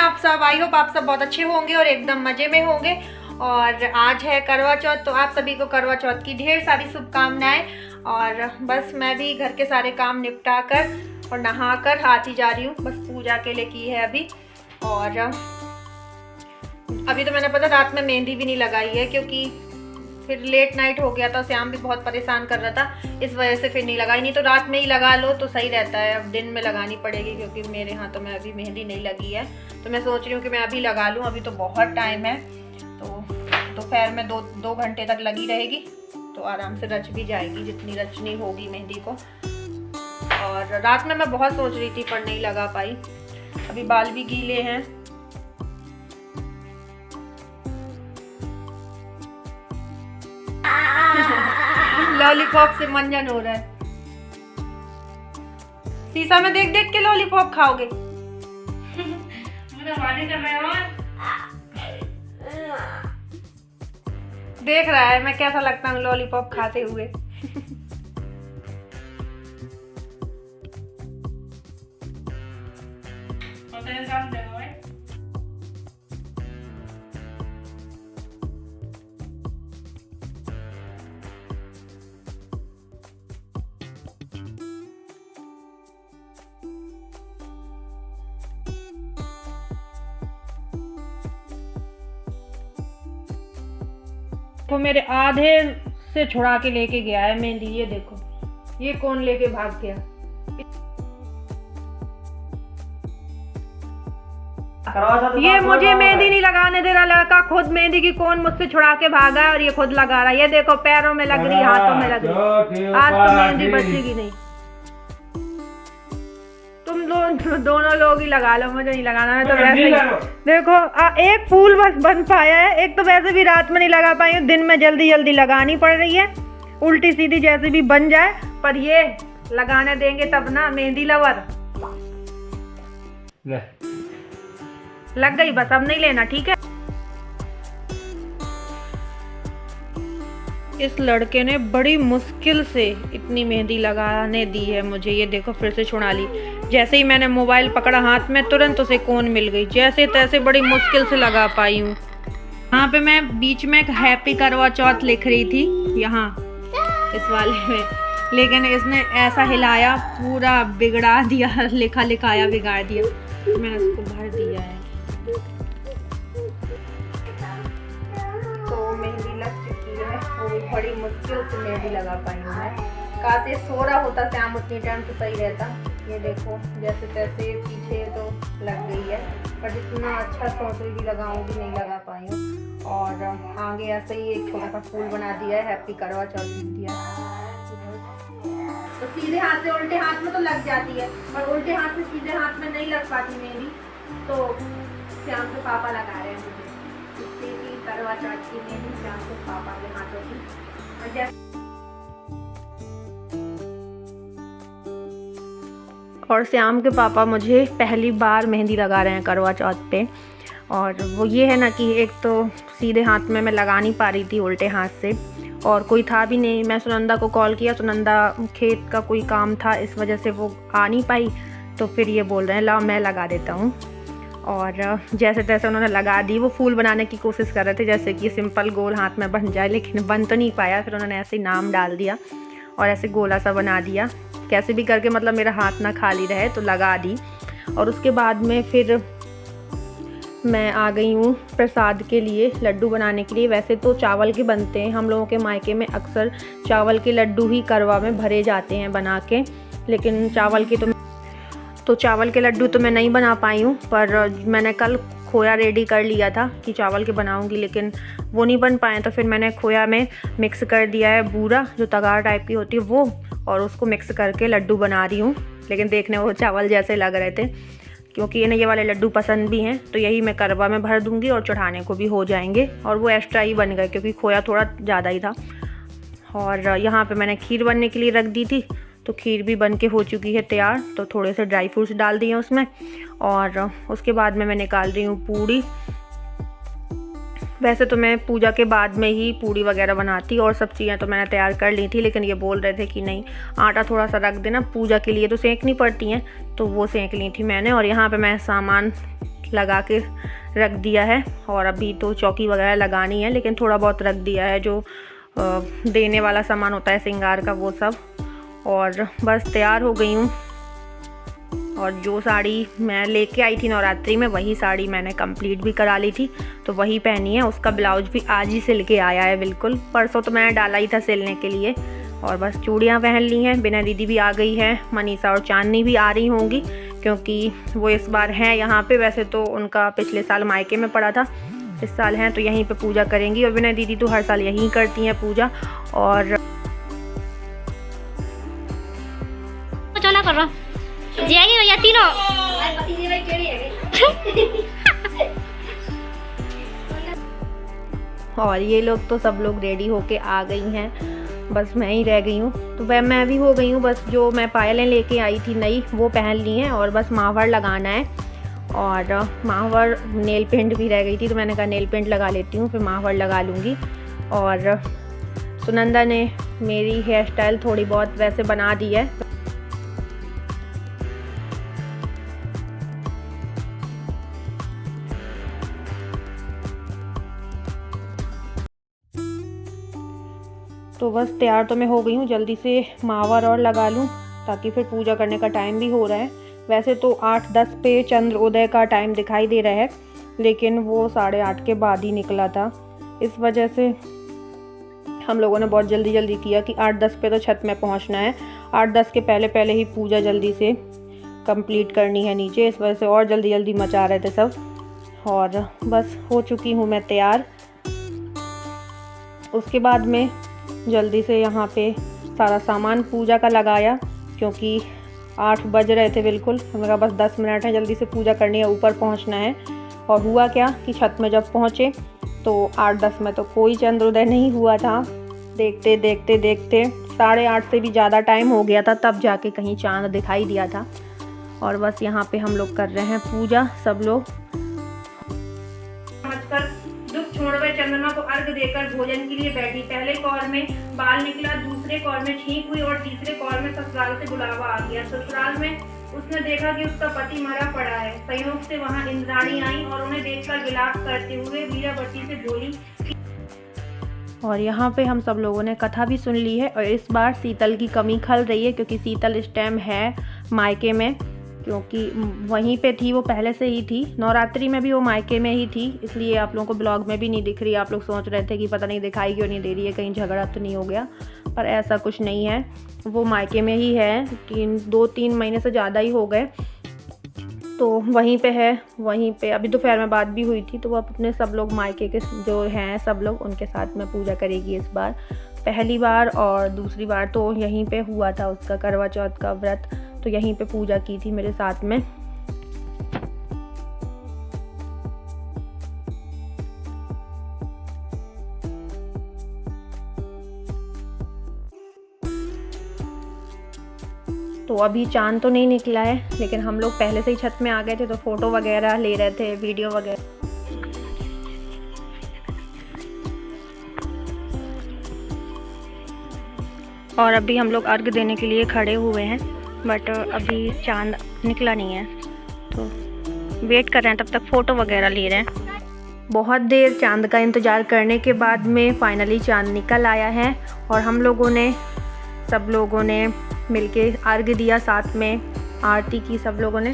आप सब? I hope आप सब बहुत अच्छे होंगे और एकदम मज़े में होंगे। और आज है करवा चौथ, तो आप सभी को करवा चौथ की ढेर सारी शुभकामनाएं। और बस मैं भी घर के सारे काम निपटा कर और नहा कर हाथ ही जा रही हूँ, बस पूजा के लिए की है अभी। और अभी तो मैंने पता रात में मेहंदी भी नहीं लगाई है, क्योंकि फिर लेट नाइट हो गया था, श्याम भी बहुत परेशान कर रहा था, इस वजह से फिर नहीं लगाई। नहीं तो रात में ही लगा लो तो सही रहता है, अब दिन में लगानी पड़ेगी क्योंकि मेरे हाथों में अभी मेहंदी नहीं लगी है। तो मैं सोच रही हूँ कि मैं अभी लगा लूँ, अभी तो बहुत टाइम है। तो दोपहर में दो घंटे तक लगी रहेगी तो आराम से रच भी जाएगी जितनी रचनी होगी मेहंदी को। और रात में मैं बहुत सोच रही थी पर नहीं लगा पाई, अभी बाल भी गीले हैं। लॉलीपॉप से मंजन हो रहा है, शीशा में देख देख के लॉलीपॉप खाओगे। देख रहा है मैं कैसा लगता हूँ लॉलीपॉप खाते हुए। तो मेरे आधे से छुड़ा के लेके गया है मेहंदी, ये देखो, ये कौन लेके भाग गया। ये मुझे मेहंदी नहीं लगाने दे रहा लड़का, खुद मेहंदी की कोन मुझसे छुड़ा के भागा है और ये खुद लगा रहा है। ये देखो पैरों में लग रही, हाथों में लग रही, आज तो मेहंदी बचेगी नहीं। तुम दोनों लोग ही लगा लो, मुझे नहीं लगाना है। तो वैसे ही देखो एक फूल बस बन पाया है, एक तो वैसे भी रात में नहीं लगा पाई हूँ, दिन में जल्दी जल्दी लगानी पड़ रही है, उल्टी सीधी जैसे भी बन जाए। पर ये लगाने देंगे तब ना, मेहंदी लवर लग गई बस, अब नहीं लेना, ठीक है। इस लड़के ने बड़ी मुश्किल से इतनी मेहंदी लगाने दी है मुझे, ये देखो फिर से छुड़ा ली। जैसे ही मैंने मोबाइल पकड़ा हाथ में तुरंत उसे कोन मिल गई, जैसे तैसे बड़ी मुश्किल से लगा पाई हूँ। यहाँ पे मैं बीच में एक हैप्पी करवा चौथ लिख रही थी यहाँ इस वाले में, लेकिन इसने ऐसा हिलाया पूरा बिगड़ा दिया, लिखा लिखाया बिगाड़ दिया। मैंने उसको भर दिया है। तो मेहंदी लग चुकी है, वो भी बड़ी मुश्किल से मेहंदी लगा पाई हूँ मैं। काश ये सो रहा होता शाम उतनी टाइम तो सही रहता। ये देखो जैसे तैसे पीछे तो लग गई है, पर जितना अच्छा सोच रही थी लगाऊंगी नहीं लगा पाई हूँ। और आगे ऐसे ही एक छोटा सा फूल बना दिया है, हैप्पी करवा चौथ लिख दिया। तो सीधे हाथ से उल्टे हाथ में तो लग जाती है, पर उल्टे हाथ से सीधे हाथ में नहीं लग पाती मेरी। तो श्याम के पापा लगा रहे हैं मुझे करवा चौथ की मेहंदी, श्याम के पापा के हाथों की। और श्याम के पापा मुझे पहली बार मेहंदी लगा रहे हैं करवा चौथ पे। और वो ये है ना कि एक तो सीधे हाथ में मैं लगा नहीं पा रही थी, उल्टे हाथ से, और कोई था भी नहीं। मैं सुनंदा को कॉल किया, सुनंदा खेत का कोई काम था इस वजह से वो आ नहीं पाई। तो फिर ये बोल रहे हैं ला मैं लगा देता हूँ। और जैसे तैसे उन्होंने लगा दी। वो फूल बनाने की कोशिश कर रहे थे जैसे कि सिंपल गोल हाथ में बन जाए, लेकिन बन तो नहीं पाया। फिर उन्होंने ऐसे ही नाम डाल दिया और ऐसे गोला सा बना दिया, कैसे भी करके मतलब मेरा हाथ ना खाली रहे, तो लगा दी। और उसके बाद में फिर मैं आ गई हूँ प्रसाद के लिए, लड्डू बनाने के लिए। वैसे तो चावल के बनते हैं, हम लोगों के मायके में अक्सर चावल के लड्डू ही करवा में भरे जाते हैं बना के, लेकिन चावल के लड्डू तो मैं नहीं बना पाई हूँ। पर मैंने कल खोया रेडी कर लिया था कि चावल के बनाऊंगी, लेकिन वो नहीं बन पाए। तो फिर मैंने खोया में मिक्स कर दिया है बूरा, जो तगार टाइप की होती है वो, और उसको मिक्स करके लड्डू बना रही हूँ। लेकिन देखने वो चावल जैसे लग रहे थे, क्योंकि इन्हें ये वाले लड्डू पसंद भी हैं। तो यही मैं करवा में भर दूँगी और चढ़ाने को भी हो जाएंगे। और वो एक्स्ट्रा ही बन गए क्योंकि खोया थोड़ा ज़्यादा ही था। और यहाँ पे मैंने खीर बनने के लिए रख दी थी, तो खीर भी बन के हो चुकी है तैयार। तो थोड़े से ड्राई फ्रूट्स डाल दिए उसमें। और उसके बाद में मैं निकाल रही हूँ पूड़ी। वैसे तो मैं पूजा के बाद में ही पूड़ी वगैरह बनाती और सब चीज़ें तो मैंने तैयार कर ली थी, लेकिन ये बोल रहे थे कि नहीं आटा थोड़ा सा रख देना, पूजा के लिए तो सेंकनी पड़ती हैं, तो वो सेंक ली थी मैंने। और यहाँ पे मैं सामान लगा के रख दिया है और अभी तो चौकी वगैरह लगानी है, लेकिन थोड़ा बहुत रख दिया है जो देने वाला सामान होता है श्रृंगार का वो सब। और बस तैयार हो गई हूँ। और जो साड़ी मैं लेके आई थी नवरात्रि में वही साड़ी मैंने कंप्लीट भी करा ली थी, तो वही पहनी है। उसका ब्लाउज भी आज ही सिल के आया है, बिल्कुल परसों तो मैंने डाला ही था सिलने के लिए। और बस चूड़ियाँ पहन ली हैं। बिना दीदी भी आ गई है, मनीषा और चांदनी भी आ रही होंगी क्योंकि वो इस बार हैं यहाँ पे। वैसे तो उनका पिछले साल मायके में पड़ा था, इस साल हैं तो यहीं पे पूजा करेंगी। और बिना दीदी तो हर साल यहीं करती हैं पूजा। और चला कर रहा जाएगी भैया तीनों। और ये लोग तो सब लोग रेडी होके आ गई हैं, बस मैं ही रह गई हूँ। तो वह मैं भी हो गई हूँ, बस जो मैं पायलें लेके आई थी नई वो पहन ली हैं और बस माहवर लगाना है। और माहवर नेल पेंट भी रह गई थी, तो मैंने कहा नेल पेंट लगा लेती हूँ, फिर माहवर लगा लूँगी। और सुनंदा ने मेरी हेयर स्टाइल थोड़ी बहुत वैसे बना दी है। तो बस तैयार तो मैं हो गई हूँ, जल्दी से मावर और लगा लूँ ताकि फिर पूजा करने का टाइम भी हो रहा है। वैसे तो 8:10 पे चंद्रोदय का टाइम दिखाई दे रहा है, लेकिन वो 8:30 के बाद ही निकला था। इस वजह से हम लोगों ने बहुत जल्दी जल्दी किया कि 8:10 पे तो छत में पहुँचना है, 8:10 के पहले पहले ही पूजा जल्दी से कंप्लीट करनी है नीचे। इस वजह से और जल्दी जल्दी मचा रहे थे सब। और बस हो चुकी हूँ मैं तैयार। उसके बाद में जल्दी से यहाँ पे सारा सामान पूजा का लगाया क्योंकि 8 बज रहे थे बिल्कुल। हमने कहा बस 10 मिनट है, जल्दी से पूजा करनी है, ऊपर पहुँचना है। और हुआ क्या कि छत में जब पहुँचे तो 8:10 में तो कोई चंद्रोदय नहीं हुआ था। देखते देखते देखते 8:30 से भी ज़्यादा टाइम हो गया था, तब जाके कहीं चाँद दिखाई दिया था। और बस यहाँ पे हम लोग कर रहे हैं पूजा सब लोग। दुख छोड़वे चंद्रमा को अर्घ देकर भोजन के लिए बैठी। पहले कौर में बाल निकला, दूसरे कौर में छींक हुई और तीसरे कौर में ससुराल से बुलावा आ गया। ससुराल में उसने देखा कि उसका पति मरा पड़ा है। संयोग से वहां इंद्राणी आई और उन्हें देखकर विलाप करते हुए वीरावती से बोली। और यहाँ पे हम सब लोगों ने कथा भी सुन ली है। और इस बार शीतल की कमी खल रही है क्योंकि शीतल इस टाइम है मायके में, क्योंकि वहीं पे थी वो पहले से ही थी। नवरात्रि में भी वो मायके में ही थी, इसलिए आप लोगों को ब्लॉग में भी नहीं दिख रही। आप लोग सोच रहे थे कि पता नहीं दिखाई क्यों नहीं दे रही है, कहीं झगड़ा तो नहीं हो गया, पर ऐसा कुछ नहीं है। वो मायके में ही है, 2-3 महीने से ज़्यादा ही हो गए, तो वहीं पे है। वहीं पे अभी दोपहर में बात भी हुई थी, तो वो अपने सब लोग मायके के जो हैं सब लोग उनके साथ में पूजा करेगी इस बार। पहली बार और दूसरी बार तो यहीं पे हुआ था उसका करवा चौथ का व्रत, तो यहीं पे पूजा की थी मेरे साथ में। तो अभी चांद तो नहीं निकला है, लेकिन हम लोग पहले से ही छत में आ गए थे, तो फ़ोटो वगैरह ले रहे थे, वीडियो वगैरह। और अभी हम लोग अर्घ देने के लिए खड़े हुए हैं, बट अभी चांद निकला नहीं है, तो वेट कर रहे हैं, तब तक फ़ोटो वगैरह ले रहे हैं। बहुत देर चांद का इंतज़ार करने के बाद में फाइनली चांद निकल आया है। और हम लोगों ने सब लोगों ने मिलके अर्घ दिया, साथ में आरती की सब लोगों ने।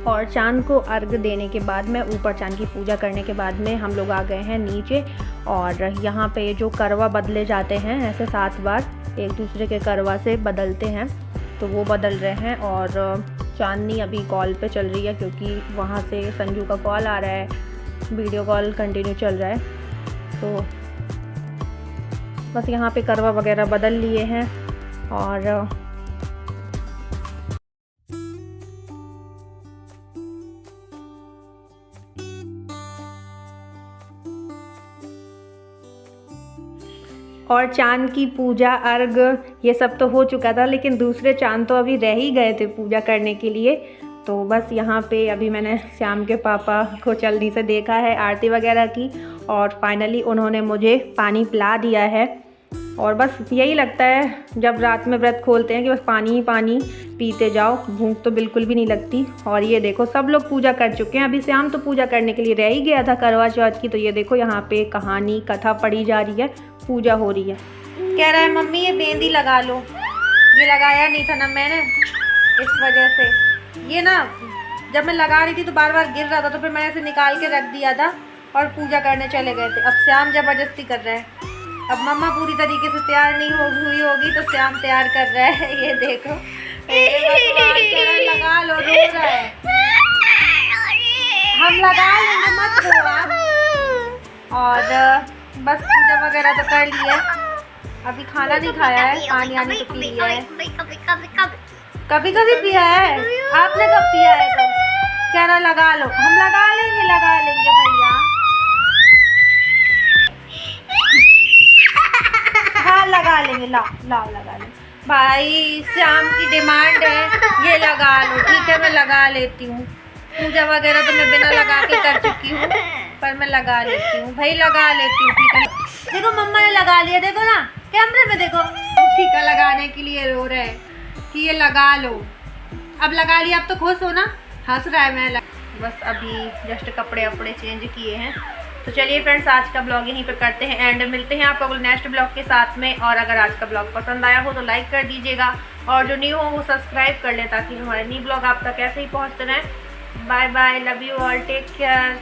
और चांद को अर्घ देने के बाद में, ऊपर चांद की पूजा करने के बाद में हम लोग आ गए हैं नीचे। और यहाँ पे जो करवा बदले जाते हैं ऐसे 7 बार एक दूसरे के करवा से बदलते हैं, तो वो बदल रहे हैं। और चांदनी अभी कॉल पे चल रही है क्योंकि वहाँ से संजू का कॉल आ रहा है, वीडियो कॉल कंटिन्यू चल रहा है। तो बस यहाँ पे करवा वगैरह बदल लिए हैं। और और चांद की पूजा, अर्घ ये सब तो हो चुका था, लेकिन दूसरे चांद तो अभी रह ही गए थे पूजा करने के लिए। तो बस यहाँ पे अभी मैंने श्याम के पापा को जल्दी से देखा है आरती वगैरह की, और फाइनली उन्होंने मुझे पानी पिला दिया है। और बस यही लगता है जब रात में व्रत खोलते हैं कि बस पानी ही पानी पीते जाओ, भूख तो बिल्कुल भी नहीं लगती। और ये देखो सब लोग पूजा कर चुके हैं, अभी श्याम तो पूजा करने के लिए रह ही गया था करवा चौथ की। तो ये देखो यहाँ पे कहानी कथा पढ़ी जा रही है, पूजा हो रही है। कह रहा है मम्मी ये मेहंदी लगा लो, ये लगाया नहीं था ना मैंने, इस वजह से ये ना जब मैं लगा रही थी तो बार बार गिर रहा था, तो फिर मैंने इसे निकाल के रख दिया था और पूजा करने चले गए थे। अब श्याम ज़बरदस्ती कर रहा है। अब मम्मा पूरी तरीके से तैयार नहीं हुई होगी तो श्याम तैयार कर रहा है। ये देखो लगा लो, रो रहा है। हम लगा लेंगे, मत रो आप। और बस पूजा वगैरह तो कर ली है, अभी खाना नहीं खाया है, पानी आनी तो पी लिया है। कभी कभी पिया है, आपने कब पिया है? तो कह रहा लगा लो, हम लगा लेंगे भैया। हाँ लगा लेंगे, ला लगा लेंगे भाई, श्याम की डिमांड है ये लगा लो। ठीक है मैं लगा लेती हूँ, पूजा वगैरह तो मैं बिना लगा के कर चुकी हूँ, पर मैं लगा लेती हूँ भाई, लगा लेती हूँ। ठीक है देखो मम्मा ने लगा लिया, देखो ना कैमरे में देखो, टीका लगाने के लिए रो रहे हैं कि ये लगा लो। अब लगा लिया, अब तो खुश हो ना, हंस रहा है। मैं बस अभी जस्ट कपड़े वपड़े चेंज किए हैं। तो चलिए फ्रेंड्स आज का ब्लॉग यहीं पे करते हैं एंड, मिलते हैं आपको नेक्स्ट ब्लॉग के साथ में। और अगर आज का ब्लॉग पसंद आया हो तो लाइक कर दीजिएगा, और जो न्यू हो वो सब्सक्राइब कर लें ताकि हमारे न्यू ब्लॉग आप तक ऐसे ही पहुँचते रहें। Bye bye, love you all, take care.